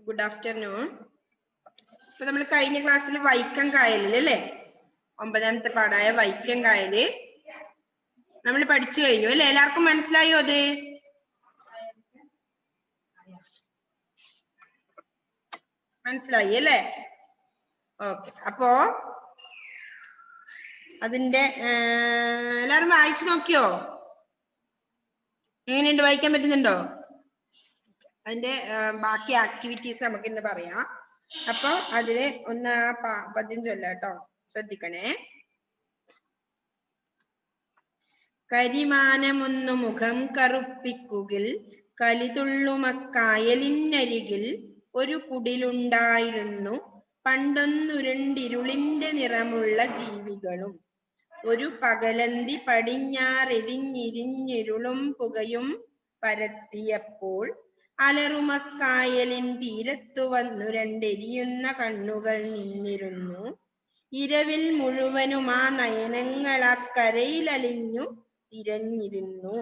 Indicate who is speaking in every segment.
Speaker 1: Good afternoon. So, നമ്മൾ കഴിഞ്ഞ ക്ലാസ്സിൽ വൈക്കം കായലിൽ അല്ലേ 9ാമത്തെ പാഠമായ വൈക്കം കായല് നമ്മൾ പഠിച്ചു കഴിഞ്ഞു അല്ലേ? എല്ലാവർക്കും മനസ്സിലായോ അത്? മനസ്സിലായി അല്ലേ? ഓക്കെ. അപ്പോ അതിന്റെ എല്ലാവരും വായിച്ചു നോക്കിയോ? എങ്ങനെയുണ്ട്? വായിക്കാൻ പറ്റുന്നുണ്ടോ? അതിന്റെ ബാക്കി ആക്ടിവിറ്റീസ് നമുക്ക് ഇന്ന് പറയാം. അപ്പൊ അതില് ഒന്ന് പദ്യം ചൊല്ലാട്ടോ, ശ്രദ്ധിക്കണേ. കരിമാനമൊന്നു മുഖം കറുപ്പിക്കുകിൽ കലിതുള്ളുമക്കായലിനരികിൽ ഒരു കുടിലുണ്ടായിരുന്നു. പണ്ടൊന്നുരുണ്ടിരുളിന്റെ നിറമുള്ള ജീവികളും ഒരു പകലന്തി പടിഞ്ഞാറെരിഞ്ഞിരിഞ്ഞിരുളും പുകയും പരത്തിയപ്പോൾ അലറുമക്കായലിൻ തീരത്തു വന്നു രണ്ടെരിയുന്ന കണ്ണുകൾ നിന്നിരുന്നു. ഇരവിൽ മുഴുവനും ആ നയനങ്ങളക്കരയിലലിഞ്ഞു തിരഞ്ഞിരുന്നു.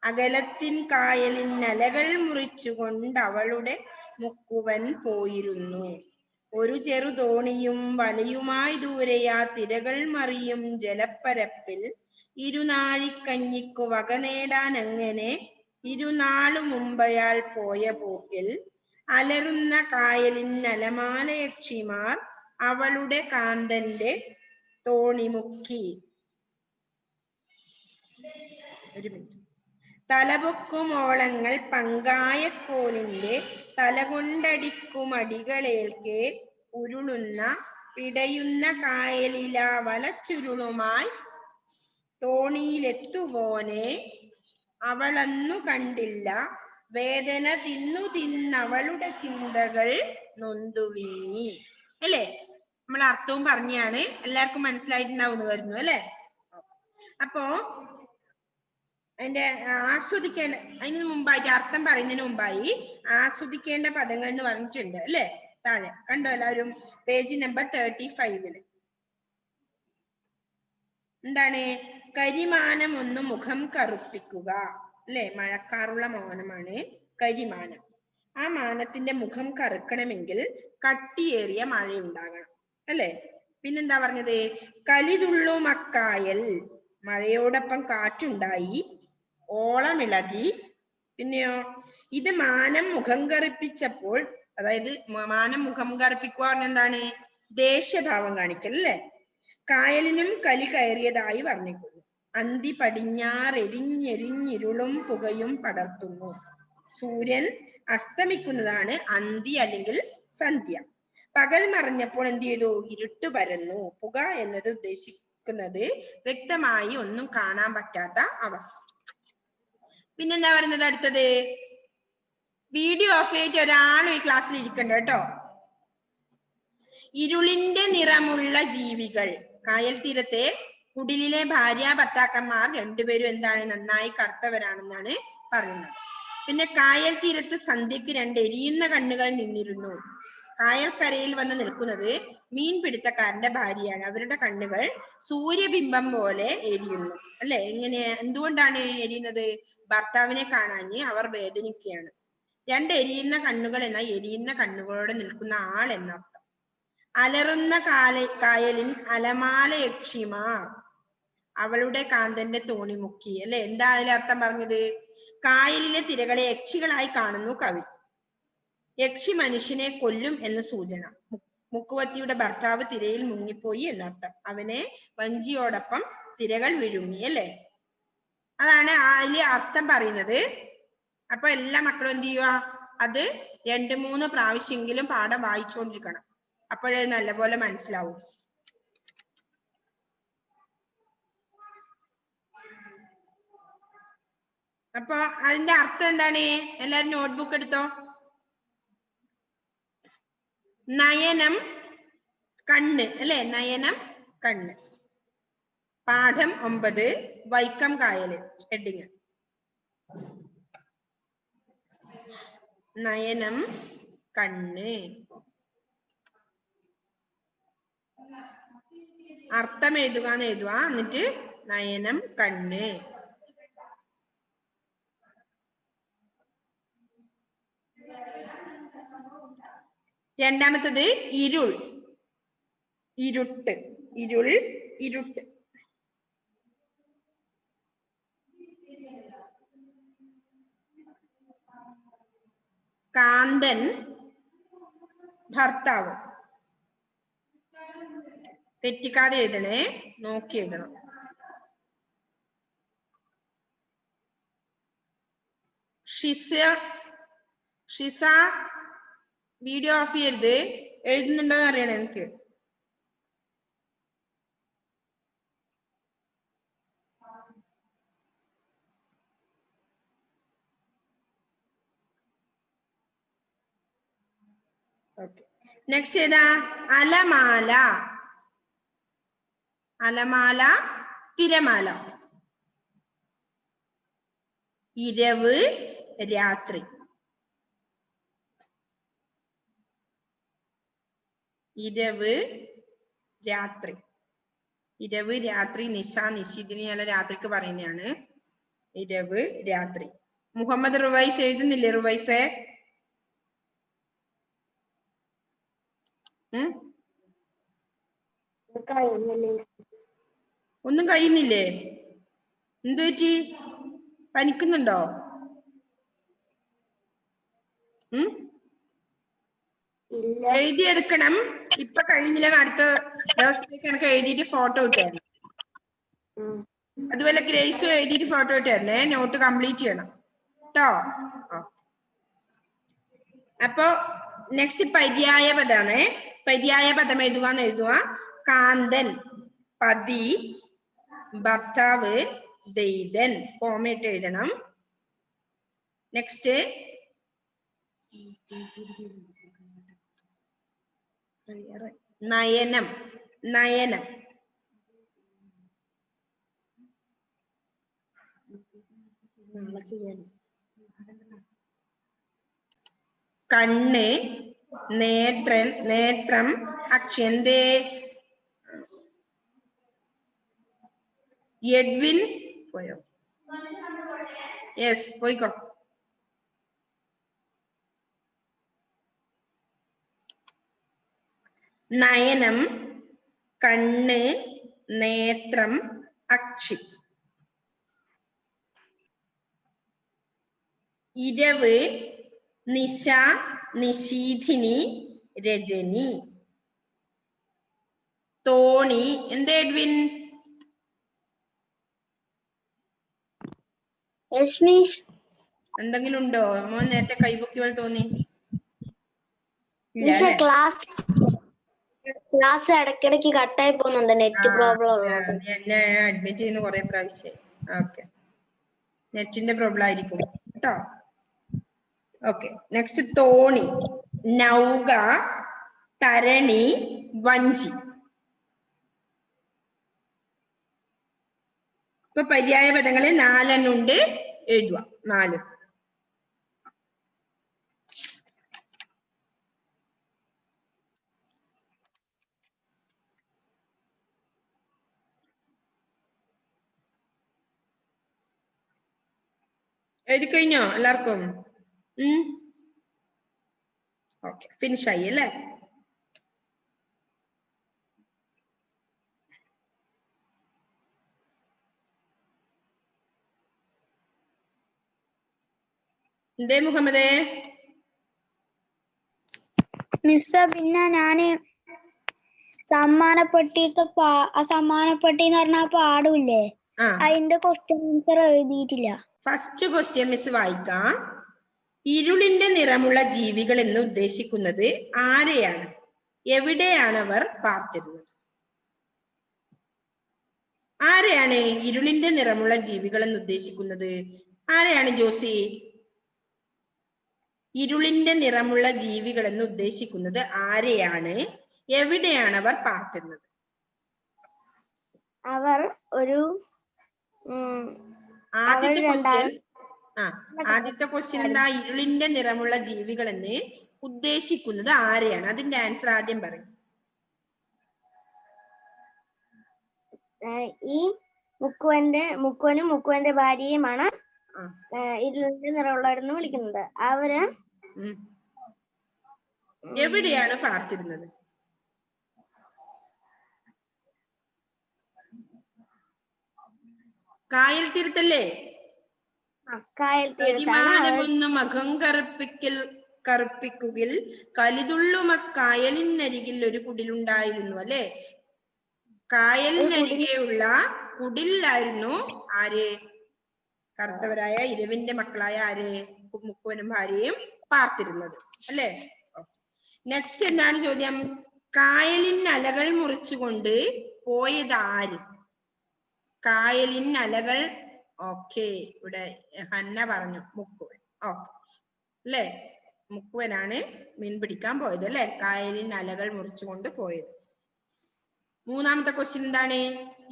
Speaker 1: അകലത്തിൻ കായലിൻ അലകൾ മുറിച്ചുകൊണ്ടവളുടെ മുക്കുവൻ പോയിരുന്നു. ഒരു ചെറുതോണിയും വലയുമായി ദൂരെയാ തിരകൾ മറിയും ജലപ്പരപ്പിൽ ഇരുനാഴിക്കഞ്ഞിക്കു വക നേടാൻ അങ്ങനെ ഇരുനാളു മുമ്പയാൾ പോയ പോക്കിൽ അലറുന്ന കായലിൻ അലമാലയക്ഷിമാർ അവളുടെ കാന്തന്റെ തോണിമുക്കി. ഒരു മിനിറ്റ്. തലപൊക്കുമോളങ്ങൾ പങ്കായക്കോലിന്റെ തലകൊണ്ടടിക്കുമടികളേൽക്കെ ഉരുളുന്ന പിടയുന്ന കായലിലാ വലച്ചുരുളുമായി തോണിയിലെത്തുവോനെ അവളന്നു കണ്ടില്ല. വേദന തിന്നവളുടെ ചിന്തകൾ നൊന്തുവിങ്ങി. അല്ലേ? നമ്മൾ അർത്ഥവും പറഞ്ഞാണ്. എല്ലാവർക്കും മനസ്സിലായിട്ടുണ്ടാവുമെന്ന് കരുതുന്നു അല്ലേ? അപ്പോ അതിന്റെ ആസ്വദിക്കേണ്ട, അതിന് മുമ്പായിട്ട് അർത്ഥം പറയുന്നതിന് മുമ്പായി ആസ്വദിക്കേണ്ട പദങ്ങൾ എന്ന് പറഞ്ഞിട്ടുണ്ട് അല്ലേ? താഴെ കണ്ടോ എല്ലാവരും? Page number 35. എന്താണ്? കരിമാനം ഒന്ന് മുഖം കറുപ്പിക്കുക അല്ലെ? മഴക്കാറുള്ള മാനമാണ് കരിമാനം. ആ മാനത്തിന്റെ മുഖം കറുക്കണമെങ്കിൽ കട്ടിയേറിയ മഴ ഉണ്ടാകണം അല്ലെ? പിന്നെന്താ പറഞ്ഞത്? കലിതുള്ളുമക്കായൽ, മഴയോടൊപ്പം കാറ്റുണ്ടായി, ഓളമിളകി. പിന്നെയോ ഇത് മാനം മുഖം കറുപ്പിച്ചപ്പോൾ, അതായത് മാനം മുഖം കറുപ്പിക്കുക പറഞ്ഞെന്താണ്? ദേഷ്യഭാവം കാണിക്കൽ അല്ലെ? കായലിനും കലി കയറിയതായി വർണ്ണിക്കുന്നു. അന്തി പടിഞ്ഞാറെരിഞ്ഞെരിഞ്ഞിരുളും പുകയും പടർത്തുന്നു. സൂര്യൻ അസ്തമിക്കുന്നതാണ് അന്തി അല്ലെങ്കിൽ സന്ധ്യ. പകൽ മറഞ്ഞപ്പോൾ എന്ത് ചെയ്തു? ഇരുട്ട് പരന്നു. പുക എന്നത് ഉദ്ദേശിക്കുന്നത് വ്യക്തമായി ഒന്നും കാണാൻ പറ്റാത്ത അവസ്ഥ. പിന്നെന്താ പറയുന്നത് അടുത്തത്? വീഡിയോ ഓഫ് ചെയ്തിട്ട് ഒരാളും ഈ ക്ലാസ്സിൽ ഇരിക്കണ്ട കേട്ടോ. ഇരുളിന്റെ നിറമുള്ള ജീവികൾ. കായൽ തീരത്തെ കുടിലിലെ ഭാര്യ ഭർത്താക്കന്മാർ രണ്ടുപേരും എന്താണ്? നന്നായി കറുത്തവരാണെന്നാണ് പറയുന്നത്. പിന്നെ കായൽ തീരത്ത് സന്ധ്യക്ക് രണ്ട് എരിയുന്ന കണ്ണുകൾ നിന്നിരുന്നു. കായൽക്കരയിൽ വന്ന് നിൽക്കുന്നത് മീൻപിടുത്തക്കാരന്റെ ഭാര്യയാണ്. അവരുടെ കണ്ണുകൾ സൂര്യബിംബം പോലെ എരിയുന്നു അല്ലെ? എങ്ങനെ, എന്തുകൊണ്ടാണ് എരിയുന്നത്? ഭർത്താവിനെ കാണാഞ്ഞ് അവർ വേദനിക്കുകയാണ്. രണ്ട് എരിയുന്ന കണ്ണുകൾ എന്നാൽ എരിയുന്ന കണ്ണുകളോടെ നിൽക്കുന്ന ആൾ എന്നർത്ഥം. അലറുന്ന കായലിൻ അലമാലയക്ഷിമാർ അവളുടെ കാന്തന്റെ തോണിമുക്കി അല്ലെ? എന്താ അതിലർത്ഥം പറഞ്ഞത്? കായലിലെ തിരകളെ യക്ഷികളായി കാണുന്നു കവി. യക്ഷി മനുഷ്യനെ കൊല്ലും എന്ന് സൂചന. മുക്കുവത്തിയുടെ ഭർത്താവ് തിരയിൽ മുങ്ങിപ്പോയി എന്നർത്ഥം. അവനെ വഞ്ചിയോടൊപ്പം തിരകൾ വിഴുങ്ങി അല്ലെ? അതാണ് അതിലെ അർത്ഥം പറയുന്നത്. അപ്പൊ എല്ലാ മക്കളും എന്ത് ചെയ്യുക? അത് 2-3 പ്രാവശ്യമെങ്കിലും പാഠം വായിച്ചുകൊണ്ടിരിക്കണം. അപ്പോഴേ നല്ലപോലെ മനസ്സിലാവും. അപ്പൊ അതിന്റെ അർത്ഥം എന്താണ്? എല്ലാരും നോട്ട്ബുക്ക് എടുത്തോ. നയനം കണ്ണ് അല്ലെ? നയനം കണ്ണ്. പാഠം 9 വൈക്കം കായല്. ഹെഡിങ് നയനം കണ്ണ്. അർത്ഥം എഴുതുക എന്ന് എഴുതുക. എന്നിട്ട് നയനം കണ്ണ്. രണ്ടാമത്തത് ഇരുൾ, ഇരുട്ട്, ഇരുൾ, ഇരുട്ട്. കാന്തൻ, ഭർത്താവ്. തെറ്റിക്കാതെ എഴുതണേ, നോക്കി എഴുതണം. ഷിസ വീഡിയോ ഓഫ് ചെയ്യരുത്, എഴുതുന്നുണ്ടോന്ന് അറിയണം എനിക്ക്. നെക്സ്റ്റ് ഏതാ? അലമാല, അലമാല, തിരമാല. ഇരവ്, രാത്രി, ഇരവ്, രാത്രി. ഇരവ്, രാത്രി, നിശ, നിശീതിനി അല്ല രാത്രിക്ക് പറയുന്നതാണ്. ഇരവ്, രാത്രി. മുഹമ്മദ് റുവൈസ് എഴുതുന്നില്ലേ? റുവൈസേ ഒന്നും കഴിയുന്നില്ലേ? എന്തു പറ്റി? പനിക്കുന്നുണ്ടോ? എഴുതിയെടുക്കണം. ഇപ്പൊ കഴിഞ്ഞില്ല, അടുത്ത ദിവസത്തേക്ക് എനിക്ക് എഴുതിയിട്ട് ഫോട്ടോ ഇട്ടായിരുന്നു. അതുപോലെ ഗ്രേസും എഴുതിയിട്ട് ഫോട്ടോ ഇട്ടായിരുന്നേ. നോട്ട് കംപ്ലീറ്റ് ചെയ്യണം കേട്ടോ. അപ്പൊ നെക്സ്റ്റ് പര്യായ പദാണ്. പര്യായ പദം എഴുതുകയെന്ന് എഴുതുക. കാന്തൻ, പതി, ഭർത്താവ്, ദൈതൻ. കോമയിട്ട് എഴുതണം. നെക്സ്റ്റ് നയനം, നയനം. കണ്ണ്, നേത്രൻ, നേത്രം, അക്ഷന്തേ. എഡ്വിൻ പോയോ? യെസ്, പോയിക്കോ. നയനം, കണ്ണ്, നേത്രം, അക്ഷി. ഇരവ്, നിശ, നിശീധിനി, രജനി. തോണി, എന്താ എഡ്വിൻ? എന്തെങ്കിലും ഉണ്ടോ? മോൻ നേരത്തെ കൈപൊക്കി പോലെ തോന്നി.
Speaker 2: ക്ലാസ് ഇടയ്ക്കിടയ്ക്ക് കട്ടായി പോകുന്നുണ്ട്, നെറ്റ് പ്രോബ്ലം ഉള്ളത്.
Speaker 1: എന്നെ അഡ്മിറ്റ് ചെയ്യുന്ന കുറെ പ്രാവശ്യം. ഓക്കെ, നെറ്റിന്റെ പ്രോബ്ലം ആയിരിക്കും കേട്ടോ. ഓക്കെ, നെക്സ്റ്റ് തോണി, നൗക, തരണി, വഞ്ചി. ഇപ്പൊ പര്യായ പദങ്ങള് 4 ഉണ്ട്, എഴുതുക. 4 എഴുതി കഴിഞ്ഞോ എല്ലാവർക്കും? ഓക്കെ, ഫിനിഷ് ആയി അല്ലേ? എന്തേ മുഹമ്മദേ?
Speaker 2: മിസ്സ, പിന്നെ ഞാന് സമ്മാനപ്പെട്ടിത്തെ സമ്മാനപ്പെട്ടി എന്ന് പറഞ്ഞ പാടില്ലേ, അതിന്റെ ക്വസ്റ്റ്യൻ ആൻസർ എഴുതിയിട്ടില്ല.
Speaker 1: ഫസ്റ്റ് ക്വസ്റ്റ്യൻ മിസ് വായിക്കാം. ഇരുളിന്റെ നിറമുള്ള ജീവികൾ എന്ന് ഉദ്ദേശിക്കുന്നത് ആരെയാണ്? എവിടെയാണ് അവർ പാർത്തിരുന്നത്? ആരെയാണ് ഇരുളിന്റെ നിറമുള്ള ജീവികൾ എന്ന് ഉദ്ദേശിക്കുന്നത്? ആരെയാണ് ജോസി? ഇരുളിന്റെ നിറമുള്ള ജീവികൾ എന്ന് ഉദ്ദേശിക്കുന്നത് ആരെയാണ്? എവിടെയാണ് അവർ പാർത്തിരുന്നത്?
Speaker 2: അവർ ഒരു
Speaker 1: ആദ്യത്തെ ക്വസ്റ്റ്യൻ എന്താ? ഇരുളിന്റെ നിറമുള്ള ജീവികൾ എന്ന് ഉദ്ദേശിക്കുന്നത് ആരെയാണ്? അതിന്റെ ആൻസർ ആദ്യം പറയും.
Speaker 2: ഈ മുക്കുവനും മുക്കുവന്റെ ഭാര്യയുമാണ് ഇരുളിന്റെ നിറമുള്ളവരെന്ന് വിളിക്കുന്നത്.
Speaker 1: എവിടെയാണ് പാർത്തിരുന്നത്? കായൽ തീരത്തല്ലേ? കരിമാനമൊന്നു മകം കറുപ്പിക്കുകിൽ കലിതുള്ളുമക്കായലിനരികിൽ ഒരു കുടിലുണ്ടായിരുന്നു അല്ലെ? കായലിനരികെയുള്ള കുടിലായിരുന്നു ആര്? കറുത്തവരായ ഇരവിന്റെ മക്കളായ ആര്? മുക്കുവനും ഭാര്യയും പാർത്തിരുന്നത് അല്ലെ? നെക്സ്റ്റ് എന്താണ് ചോദ്യം? കായലിൻ അലകൾ മുറിച്ചുകൊണ്ട് പോയത് ആര്? കായലിൻ അലകൾ, ഓക്കെ, ഇവിടെ ഹന്ന പറഞ്ഞു മുക്കുവൻ. ഓക്കെ അല്ലെ? മുക്കുവനാണ് മീൻ പിടിക്കാൻ പോയത് അല്ലെ? കായലിൻ അലകൾ മുറിച്ചുകൊണ്ട് പോയത്. മൂന്നാമത്തെ ക്വസ്റ്റ്യൻ എന്താണ്?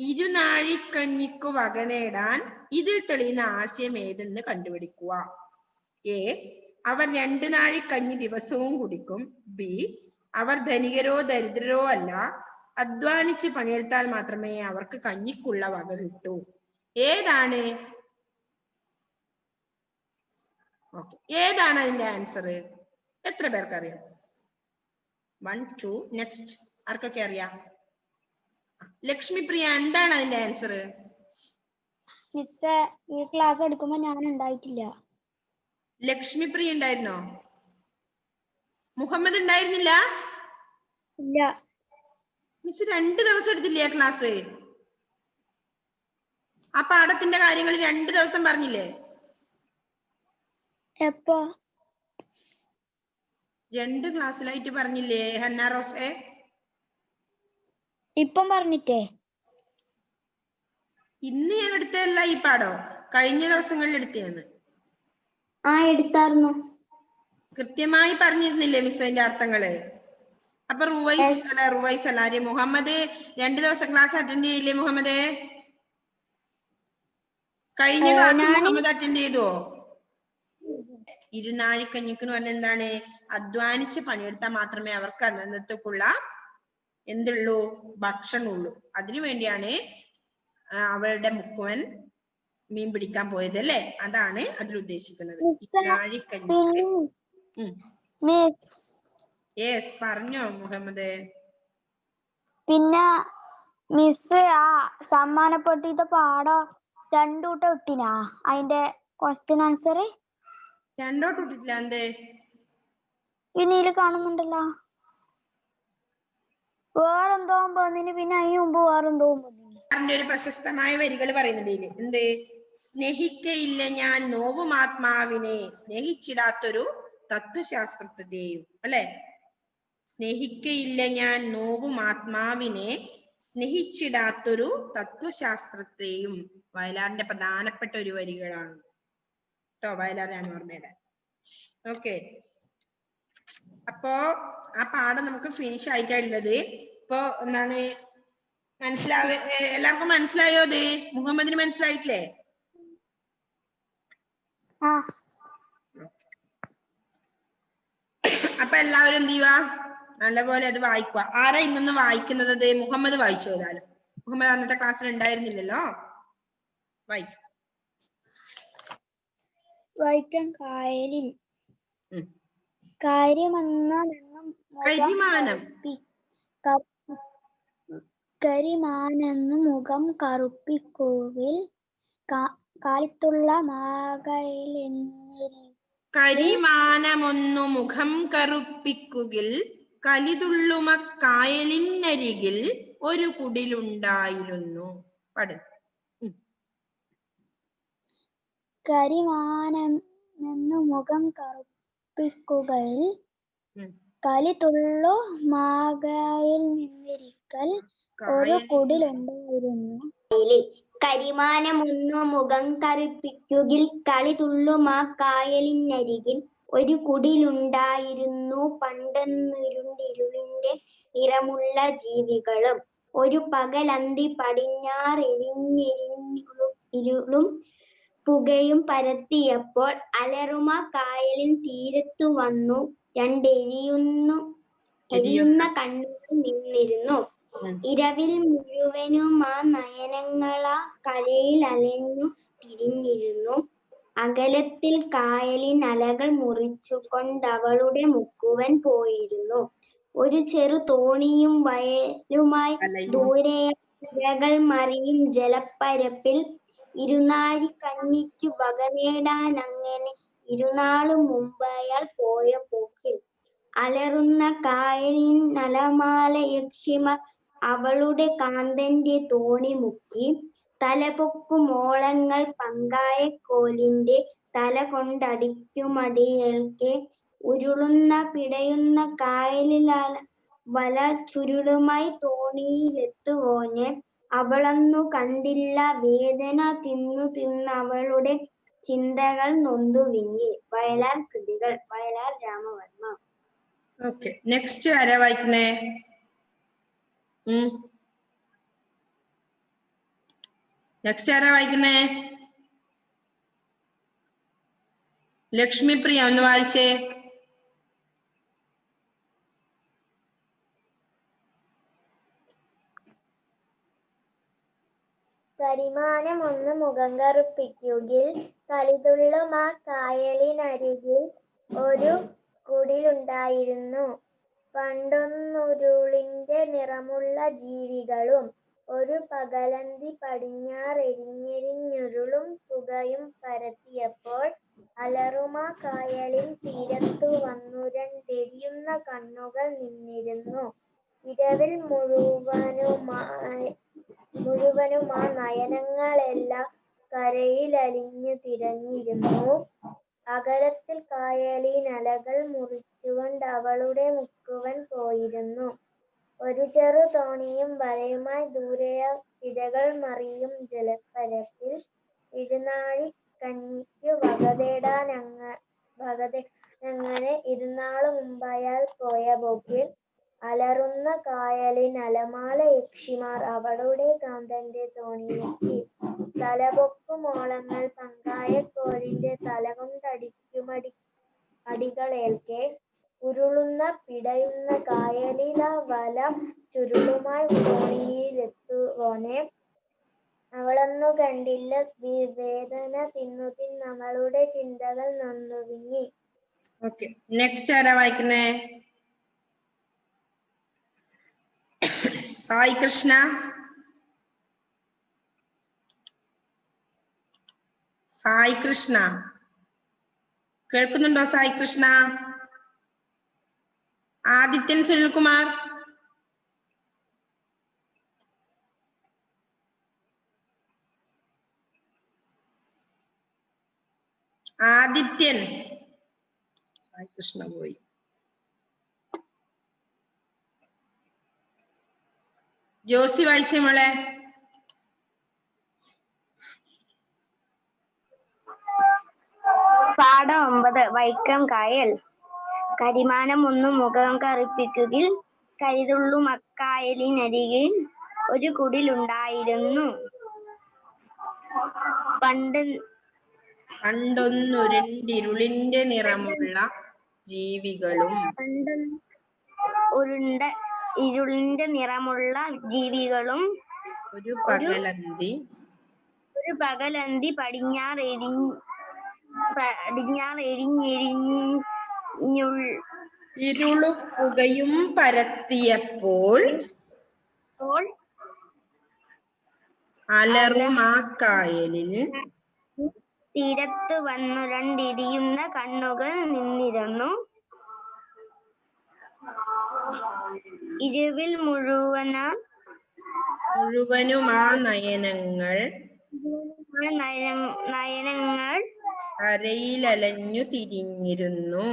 Speaker 1: ഇരുനാഴിക്കഞ്ഞിക്കു വക നേടാൻ ഇതിൽ തെളിയുന്ന ആശയം ഏതെന്ന് കണ്ടുപിടിക്കുക. എ, അവർ 2 നാഴി കഞ്ഞി ദിവസവും കുടിക്കും. ബി, അവർ ധനികരോ ദരിദ്രരോ അല്ല, അധ്വാനിച്ച് പണിയെടുത്താൽ മാത്രമേ അവർക്ക് കഞ്ഞിക്കുള്ള വക കിട്ടൂ. ഏതാണ്? ഓക്കെ, ഏതാണ് അതിന്റെ ആൻസർ? എത്ര പേർക്ക് അറിയാം? 1 2. നെക്സ്റ്റ് ആർക്കൊക്കെ അറിയാം? ലക്ഷ്മിപ്രിയ, എന്താണ് അതിന്റെ ആൻസർ?
Speaker 2: ഈ ക്ലാസ് എടുക്കുമ്പോ ഞാൻ ഉണ്ടായിട്ടില്ല.
Speaker 1: ലക്ഷ്മിപ്രിയ ഉണ്ടായിരുന്നോ? മുഹമ്മദ് ഉണ്ടായിരുന്നില്ല?
Speaker 2: ഇല്ല.
Speaker 1: മിസ് 2 ദിവസം എടുത്തില്ലേ ക്ലാസ്? ആ പാഠത്തിന്റെ കാര്യങ്ങൾ 2 ദിവസം പറഞ്ഞില്ലേ?
Speaker 2: എപ്പോ?
Speaker 1: 2 ക്ലാസ്സിലായിട്ട് പറഞ്ഞില്ലേ ഹന്ന റോസേ?
Speaker 2: ഇപ്പം പറഞ്ഞിട്ടേ?
Speaker 1: ഇന്ന് ഞാൻ എടുത്തല്ല ഈ പാഠം, കഴിഞ്ഞ ദിവസങ്ങളിൽ എടുത്തതാണ്.
Speaker 2: എടുത്തായിരുന്നു.
Speaker 1: കൃത്യമായി പറഞ്ഞിരുന്നില്ലേ മിസ് അതിന്റെ അർത്ഥങ്ങള്? അപ്പൊ റുവൈസ് അല്ലാതെ മുഹമ്മദ് 2 ദിവസം ക്ലാസ് അറ്റൻഡ് ചെയ്യില്ലേ? മുഹമ്മദ് കഴിഞ്ഞ ക്ലാസ് മുഹമ്മദ് അറ്റൻഡ് ചെയ്തോ? ഇരുനാഴിക്കഞ്ഞിക്ക് എന്ന് പറഞ്ഞാൽ എന്താണ്? അധ്വാനിച്ച് പണിയെടുത്താൽ മാത്രമേ അവർക്ക് അന്നത്തേക്കുള്ള എന്തുള്ളൂ? ഭക്ഷണമുള്ളൂ. അതിനു വേണ്ടിയാണ് അവളുടെ മുക്കുവൻ മീൻ പിടിക്കാൻ പോയത് അല്ലേ? അതാണ് അതിൽ ഉദ്ദേശിക്കുന്നത്. ഇരുനാഴിക്കഞ്ഞിക്ക്. യെസ്, പറഞ്ഞോ മുഹമ്മദ്.
Speaker 2: പിന്നെ മിസ് ആ സമ്മാനപ്പെട്ടിത്തെ പാഠം 2 കൂട്ടം ഇട്ടിനാ? അതിന്റെ ക്വസ്റ്റ്യൻ ആൻസർ
Speaker 1: 2 ഇട്ടിട്ടില്ല. എന്തേ?
Speaker 2: ഇതില് കാണുന്നുണ്ടല്ലോ. വേറെന്തോ വന്നിന്, പിന്നെ അതിന് മുമ്പ് വേറെന്തോ വന്നിന്.
Speaker 1: ഒരു പ്രശസ്തമായ വരികൾ പറയുന്നുണ്ട്. എന്ത്? സ്നേഹിക്കയില്ല ഞാൻ നോവുമാത്മാവിനെ, സ്നേഹിച്ചിടാത്തൊരു തത്വശാസ്ത്രത്തെയും അല്ലെ? സ്നേഹിക്കയില്ല ഞാൻ നോവുമാത്മാവിനെ, സ്നേഹിച്ചിടാത്തൊരു തത്വശാസ്ത്രത്തെയും. വയലാറിന്റെ പ്രധാനപ്പെട്ട ഒരു വരികളാണ് കേട്ടോ, വയലാർ രാമവർമ്മയുടെ. ഓക്കെ, അപ്പോ ആ പാഠം നമുക്ക് ഫിനിഷ് ആയിട്ടുള്ളത്. ഇപ്പൊ എന്താണ് എല്ലാവർക്കും മനസ്സിലായോ? അത് മുഹമ്മദിന് മനസ്സിലായിട്ടില്ലേ? അപ്പൊ എല്ലാവരും എന്ത് ചെയ്യുക? നല്ലപോലെ അത് വായിക്കുക. ആരാ ഇന്നൊന്ന് വായിക്കുന്നത്? മുഹമ്മദ് വായിച്ചോ? ഏതായാലും മുഹമ്മദ് അന്നത്തെ ക്ലാസ്സിൽ ഉണ്ടായിരുന്നില്ലല്ലോ.
Speaker 2: വായിക്കാൻ. കായലിൽ കരിമാനെന്നു മുഖം കറുപ്പിക്കുകിൽ കാലിത്തുള്ള
Speaker 1: കരിമാനമൊന്നു മുഖം കറുപ്പിക്കുകിൽ കലിതുള്ളുമക്കായലിനരികിൽ ഒരു കുടിലുണ്ടായിരുന്നു.
Speaker 2: കരിമാനമെന്നു മുഖം കറുപ്പിക്കുകയിൽ കലിതുള്ളു മാകായിൽ നിന്നിരിക്കൽ ഒരു കുടിലുണ്ടായിരുന്നു.
Speaker 3: കരിമാനമൊന്നു മുഖം കറുപ്പിക്കുകിൽ കളിതുള്ളുമാ കായലിനരികിൽ ഒരു കുടിലുണ്ടായിരുന്നു. പണ്ടെന്നിരുണ്ടിരുളിന്റെ നിറമുള്ള ജീവികളും ഒരു പകലന്തി പടിഞ്ഞാറെരിഞ്ഞിരുളും പുകയും പരത്തിയപ്പോൾ അലറുമ കായലിൻ തീരത്തു വന്നു എരിയുന്ന കണ്ണുകൾ നിന്നിരുന്നു. ഇരവിൽ മുഴുവനും ആ നയനങ്ങളാ കരയിൽ അലഞ്ഞു തിരിഞ്ഞിരുന്നു. അകലത്തിൽ കായലിൻ അലകൾ മുറിച്ചുകൊണ്ടവളുടെ മുക്കുവൻ പോയിരുന്നു. ഒരു ചെറു തോണിയും വയലുമായി ദൂരെ തിരകൾ മറിയും ജലപ്പരപ്പിൽ ഇരുനാഴിക്കഞ്ഞിക്കു വകനേടാനങ്ങനെ ഇരുനാളും മുമ്പയാൾ പോയ പോക്കിൽ അലറുന്ന കായലിൻ അലമാല യക്ഷിമാർ അവളുടെ കാന്തന്റെ തോണി മുക്കി തലപൊക്കുമോളങ്ങൾ പങ്കായക്കോലിന്റെ തല കൊണ്ടടിക്കുമടിയേൽക്കെ ഉരുളുന്ന പിടയുന്ന കായലിലാല വല ചുരുളുമായി തോണിയിലെത്തുവോനെ അവളന്നു കണ്ടില്ല വേദന തിന്നു തിന്നവളുടെ ചിന്തകൾ നൊന്തു വിങ്ങി. വയലാർ കൃതികൾ. വയലാർ രാമവർമ്മ.
Speaker 1: ഓക്കെ, നെക്സ്റ്റ് ആരാ വായിക്കുന്നേ? നെക്സ്റ്റ് ആരാ വായിക്കുന്നേ? ലക്ഷ്മിപ്രിയ ഒന്ന് വായിച്ചേ.
Speaker 4: കരിമാനമൊന്ന് മുഖം കറുപ്പിക്കുകിൽ കളിതുള്ളും ആ കായലിനരികിൽ ഒരു കുടിലുണ്ടായിരുന്നു. പണ്ടൊന്നുരുളിന്റെ നിറമുള്ള ജീവികളും ഒരു പകലന്തി പടിഞ്ഞാറെരിഞ്ഞെരിഞ്ഞുരുളും പുകയും പരത്തിയപ്പോൾ അലറുമാ കായലിൻ തീരത്തു വന്നു രണ്ടെരിയുന്ന കണ്ണുകൾ നിന്നിരുന്നു. ഇരവിൽ മുഴുവനുമാ നയനങ്ങളെല്ലാം കരയിലലിഞ്ഞു തിരഞ്ഞിരുന്നു. അകലത്തിൽ കായലിൻ അലകൾ മുറിച്ചുകൊണ്ടവളുടെ മുക്കുവൻ പോയിരുന്നു. ഒരു ചെറു തോണിയും വലയുമായി ദൂരെയ തിരകൾ മറിയും ജലപ്പരപ്പിൽ ഇരുനാഴിക്കഞ്ഞിക്കു വകതേടാനങ്ങനെ ഇരുനാളു മുമ്പയാൾ പോയ പോക്കിൽ അലറുന്ന കായലിൻ അലമാല യക്ഷിമാർ അവളുടെ കാന്തന്റെ തോണി മുക്കി തലപൊക്കുമോളങ്ങൾ പങ്കായക്കോലിന്റെ തല കൊണ്ടടിക്കുമടികളേൽക്കെ ഉരുളുന്ന പിടയുന്ന കായലില വല ചുരുളുമായി തോണിയിലെത്തുവോനെ അവളന്നു കണ്ടില്ല വേദന തിന്നു തിന്നവളുടെ ചിന്തകൾ നൊന്തു വിങ്ങി.
Speaker 1: ഓക്കെ, നെക്സ്റ്റ് ആരാ വായിക്കുന്നേ? സായി കൃഷ്ണ. സായി കൃഷ്ണ കേൾക്കുന്നുണ്ടോ? സായി കൃഷ്ണ. ആദിത്യൻ സുനിൽകുമാർ. ആദിത്യൻ. സായി കൃഷ്ണ പോയി. ജോസി വായിച്ചേ മോളെ.
Speaker 3: പാഠം 9. വൈക്കം കായൽ. കരിമാനം ഒന്ന് മുഖം കറുപ്പിക്കുകിൽ കരിതുള്ളും അക്കായലിനരികിൽ ഒരു കുടിലുണ്ടായിരുന്നു.
Speaker 1: പണ്ടൊന്നുരുണ്ടിരുളിന്റെ നിറമുള്ള ജീവികളും
Speaker 3: ഇരുളിന്റെ നിറമുള്ള ജീവികളും
Speaker 1: ഒരു പകലന്തി ഇരുളു പുകയും പരത്തിയപ്പോൾ അലറും ആ കായലിൽ
Speaker 3: തീരത്ത് വന്നു രണ്ടിരിയുന്ന കണ്ണുകൾ നിന്നിരുന്നു. ഇരുവിൽ
Speaker 1: മുഴുവനുമാ നയനങ്ങൾ കരയിലലഞ്ഞു തിരിഞ്ഞിരുന്നു.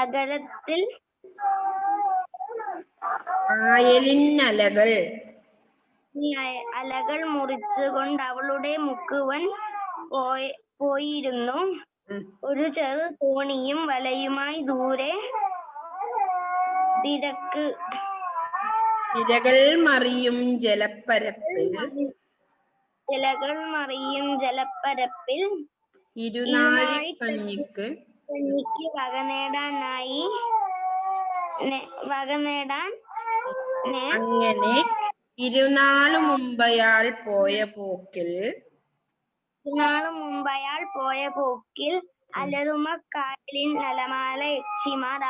Speaker 3: അകലത്തിൽ അലകൾ മുറിച്ചുകൊണ്ട് അവളുടെ മുക്കുവൻ പോയിരുന്നു. ഒരു ചെറു തോണിയും വലയുമായി ദൂരെ
Speaker 1: തിരകൾ മറിയും ജലപ്പരപ്പിൽ ഇരുനാഴിക്കഞ്ഞിക്ക്
Speaker 3: വകനേടാൻ
Speaker 1: അങ്ങനെ ഇരുനാളു മുമ്പയാൾ പോയ പോക്കിൽ
Speaker 3: അലറുമക്കായലിൻ അലമാല യക്ഷിമാർ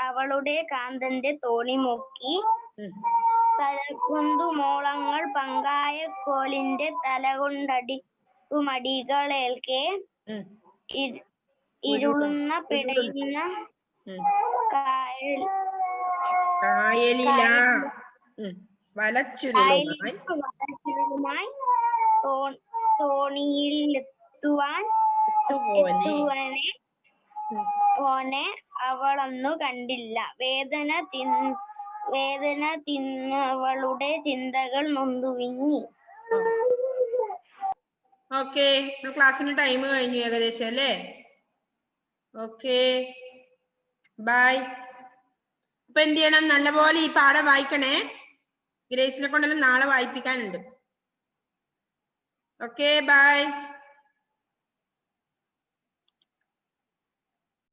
Speaker 3: അവളുടെ കാന്തന്റെ തോണി മുക്കി തലകൊണ്ടു മോളങ്ങൾ പങ്കായ കോലിന്റെ തലകൊണ്ടടിക്കുമടികളേൽക്കെ ഇരുളുന്ന പിടയുന്ന
Speaker 1: കായലിലാ വലച്ചുരുളുമായി
Speaker 3: തോണിയിലെത്തുവാൻ അവളൊന്നു കണ്ടില്ല. വേദന തിന്നവളുടെ ചിന്തകൾ നൊന്തുവിങ്ങി.
Speaker 1: ഓക്കെ, ക്ലാസ്സിന് ടൈം കഴിഞ്ഞു ഏകദേശം അല്ലേ? Okay, bye. അപ്പൊ എന്ത് ചെയ്യണം? നല്ലപോലെ ഈ പാഠം വായിക്കണേ. ഗ്രേസിനെ കൊണ്ടെല്ലാം നാളെ വായിപ്പിക്കാനുണ്ട്. Okay, by.